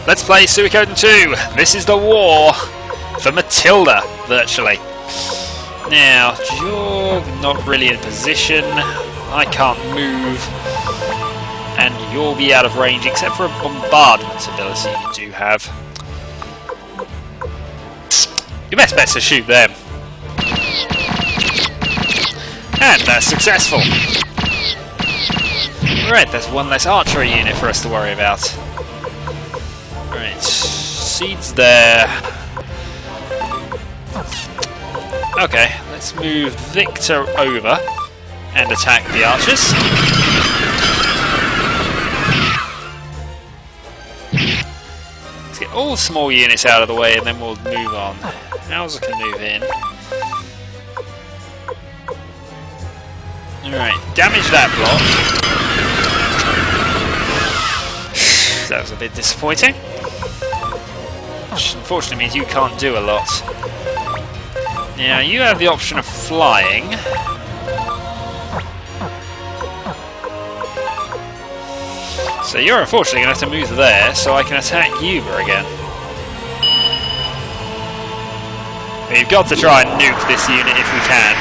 Let's play Suikoden 2! This is the war for Matilda, virtually. Now, you're not really in position. I can't move. And you'll be out of range, except for a bombardment ability you do have. Your best bet's to shoot them. And that's successful. Right, there's one less archery unit for us to worry about. Right, seeds there. Okay, let's move Victor over and attack the archers. Let's get all the small units out of the way and then we'll move on. Hauser can move in. Alright, damage that block. That was a bit disappointing. Which unfortunately means you can't do a lot. Now, you have the option of flying. So you're unfortunately going to have to move there, so I can attack Yuba again. We've got to try and nuke this unit if we can.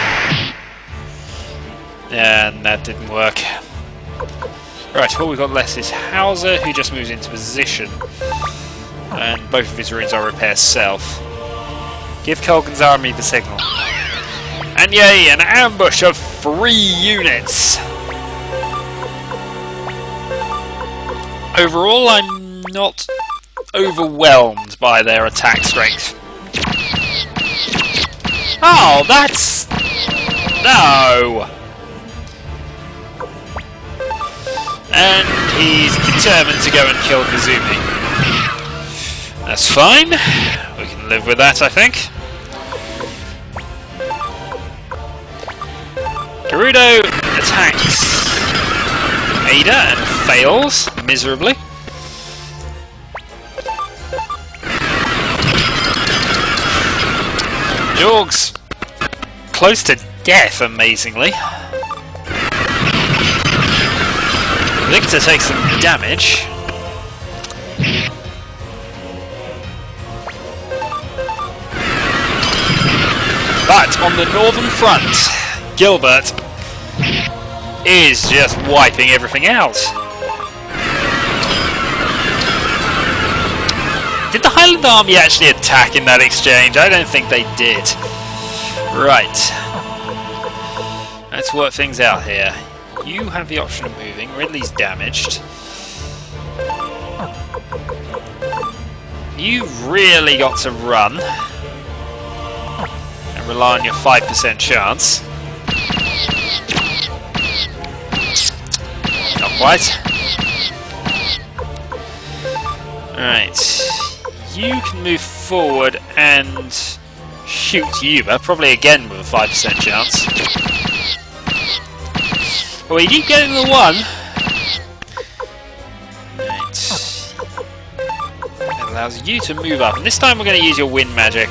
And that didn't work. Right, all we've got left is Hauser, who just moves into position. And both of his runes are repair self. Give Kulgan's army the signal. And yay, an ambush of 3 units! Overall, I'm not overwhelmed by their attack strength. Oh, that's... no! And he's determined to go and kill Kazumi. That's fine. We can live with that, I think. Gerudo attacks Ada and fails miserably. Jorg's close to death, amazingly. Victor takes some damage. But on the northern front, Gilbert is just wiping everything out. Did the Highland Army actually attack in that exchange? I don't think they did. Right. Let's work things out here. You have the option of moving. Ridley's damaged. You've really got to run and rely on your 5% chance. Not quite. Alright. You can move forward and shoot Yuba, probably again with a 5% chance. But we keep getting the 1. Right. That allows you to move up, and this time we're going to use your wind magic.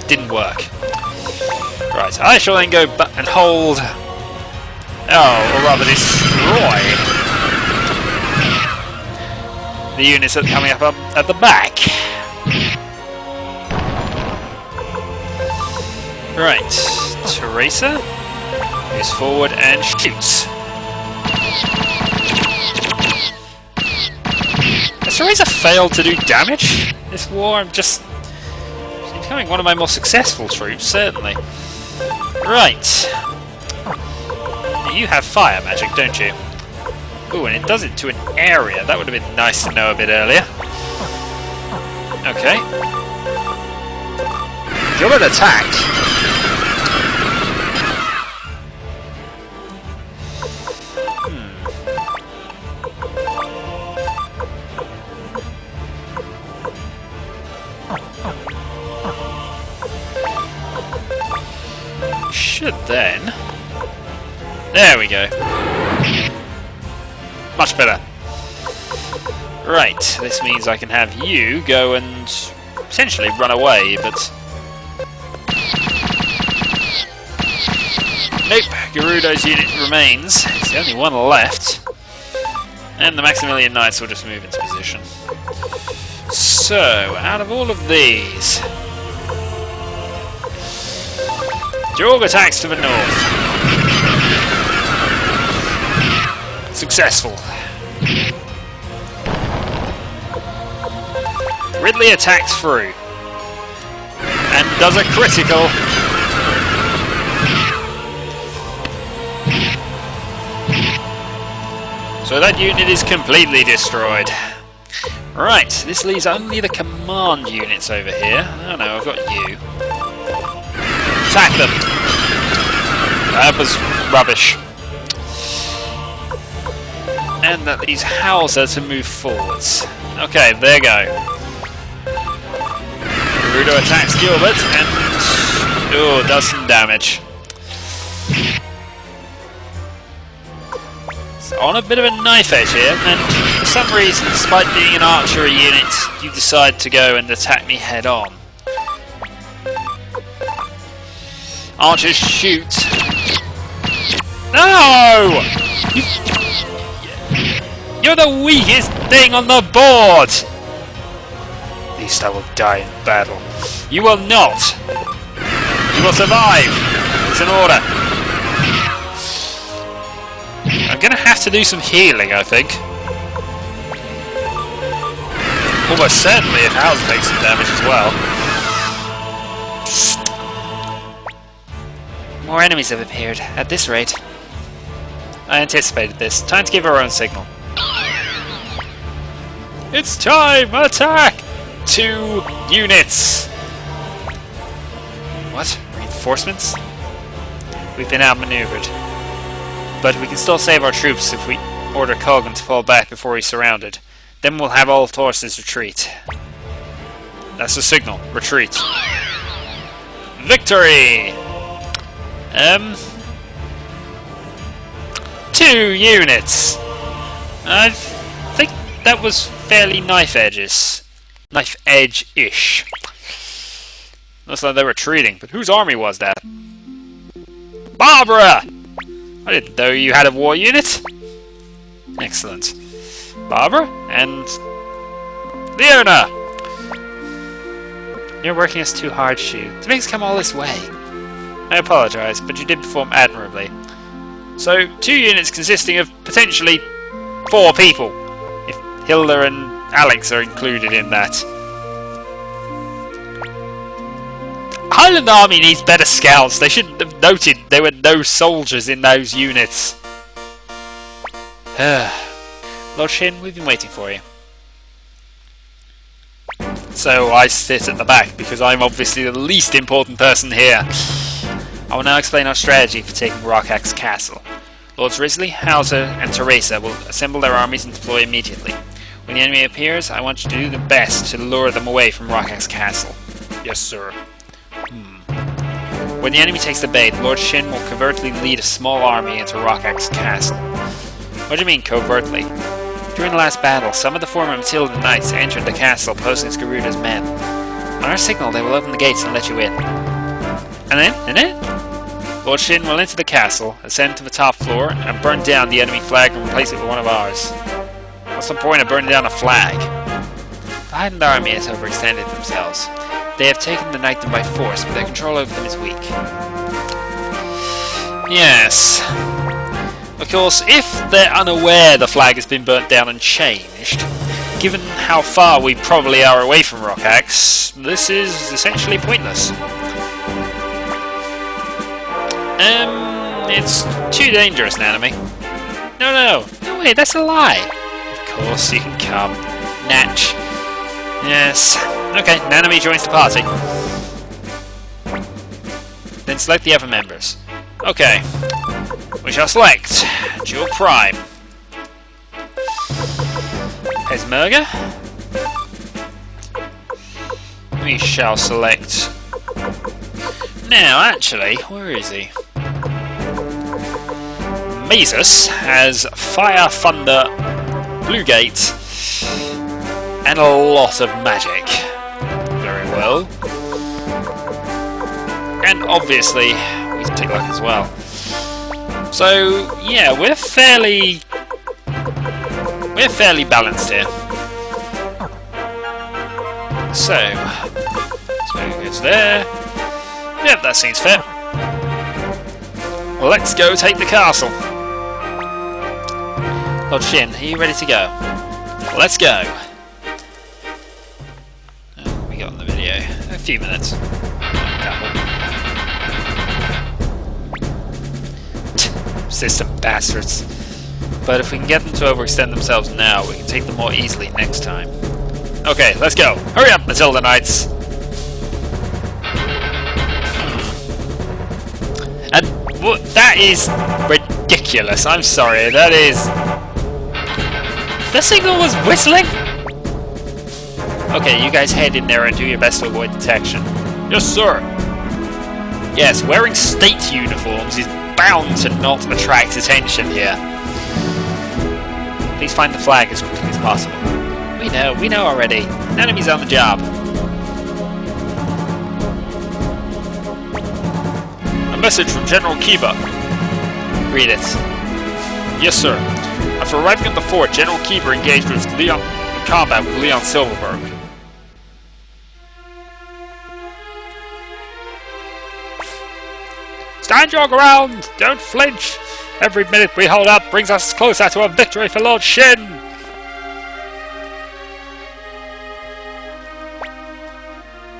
Didn't work. Right, I shall then go back and hold... oh, or rather destroy the units that are coming up at the back. Right, Teresa moves forward and shoots. Has Teresa failed to do damage this war? She's becoming one of my more successful troops, certainly. Right. You have fire magic, don't you? Ooh, and it does it to an area. That would have been nice to know a bit earlier. Okay. Gilbert attack. Should then... there we go. Much better. Right, this means I can have you go and potentially run away, but... nope, Gerudo's unit remains. It's the only one left. And the Maximilian Knights will just move into position. So, out of all of these... Jorg attacks to the north. Successful. Ridley attacks through. And does a critical. So that unit is completely destroyed. Right, this leaves only the command units over here. Oh no, I've got you. Attack them! That was rubbish. And that leaves Hauser to move forwards. Okay, there you go. Rudo attacks Gilbert and... oh, does some damage. It's on a bit of a knife edge here, and for some reason, despite being an archery unit, you decide to go and attack me head on. Archers shoot. No! You're the weakest thing on the board! At least I will die in battle. You will not! You will survive! It's an order. I'm gonna have to do some healing, I think. Almost certainly if Hauser takes some damage as well. More enemies have appeared. At this rate. I anticipated this. Time to give our own signal. It's time! Attack! 2 units! What? Reinforcements? We've been outmaneuvered. But we can still save our troops if we order Kogan to fall back before he's surrounded. Then we'll have all forces retreat. That's the signal. Retreat. Victory! 2 units! I think that was fairly knife edges. Knife edge-ish. Looks like they're retreating, but whose army was that? Barbara! I didn't know you had a war unit. Excellent. Barbara and Leona! You're working us too hard, Shu, to make us come all this way. I apologise, but you did perform admirably. So, 2 units consisting of potentially 4 people, if Hilda and Alex are included in that. Highland Army needs better scouts. They should have noted there were no soldiers in those units. Lord Shin, we've been waiting for you. So I sit at the back because I'm obviously the least important person here. I will now explain our strategy for taking Rockaxe Castle. Lords Risley, Hauser, and Teresa will assemble their armies and deploy immediately. When the enemy appears, I want you to do the best to lure them away from Rockaxe Castle. Yes, sir. When the enemy takes the bait, Lord Shin will covertly lead a small army into Rockaxe Castle. What do you mean, covertly? During the last battle, some of the former Matilda Knights entered the castle posing as Garuda's men. On our signal, they will open the gates and let you in. And then? Lord Shin will enter the castle, ascend to the top floor, and burn down the enemy flag and replace it with one of ours. What's the point of burning down a flag? The Highland army has overextended themselves. They have taken the knightdom by force, but their control over them is weak. Yes. Of course, if they're unaware the flag has been burnt down and changed, given how far we probably are away from Rockaxe, this is essentially pointless. It's too dangerous, Nanami. No wait, that's a lie. Of course you can come, Natch. Yes. Okay, Nanami joins the party. Then select the other members. Okay. We shall select Dual Prime. Pesmerga. We shall select... Now, actually, where is he? Mazus has Fire, Thunder, Blue Gate, and a lot of magic. Very well. And obviously, we can take luck as well. So, yeah, we're we're fairly balanced here. So, it's there. Yep, that seems fair. Let's go take the castle. Lord Shin, are you ready to go? Let's go. Oh, we got on the video. A few minutes. System bastards. But if we can get them to overextend themselves now, we can take them more easily next time. Okay, let's go. Hurry up, Matilda Knights. And that is ridiculous. I'm sorry. That is... The signal was whistling? Okay, you guys head in there and do your best to avoid detection. Yes, sir. Yes, wearing state uniforms is bound to not attract attention here. Please find the flag as quickly as possible. We know already. Enemies on the job. A message from General Kiba. Read it. Yes, sir. After arriving at the fort, General Kiba engaged with Leon in combat with Leon Silverburg. Stand your ground! Don't flinch! Every minute we hold up brings us closer to a victory for Lord Shin!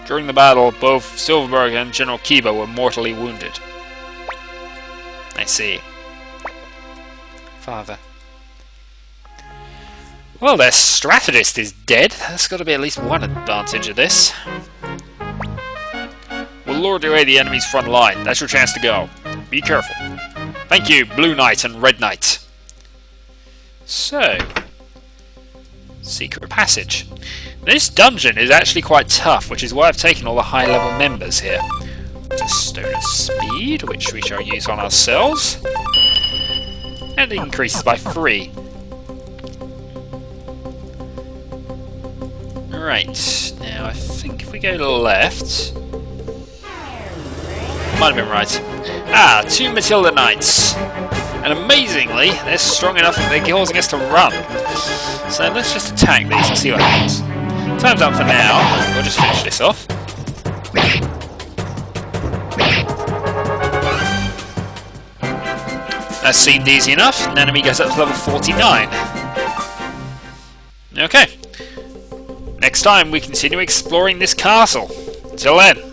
During the battle, both Silverburg and General Kiba were mortally wounded. I see. Father. Well, their strategist is dead. That's got to be at least one advantage of this. We'll lure away the enemy's front line. That's your chance to go. Be careful. Thank you, Blue Knight and Red Knight. So, secret passage. This dungeon is actually quite tough, which is why I've taken all the high-level members here. A Stone of Speed, which we shall use on ourselves. And it increases by 3. Right, now I think if we go left... Might have been right. Ah, 2 Matilda Knights. And amazingly, they're strong enough that they're causing us to run. So let's just attack these and see what happens. Time's up for now. We'll just finish this off. That seemed easy enough. Nanami goes up to level 49. Okay. Next time we continue exploring this castle. Until then.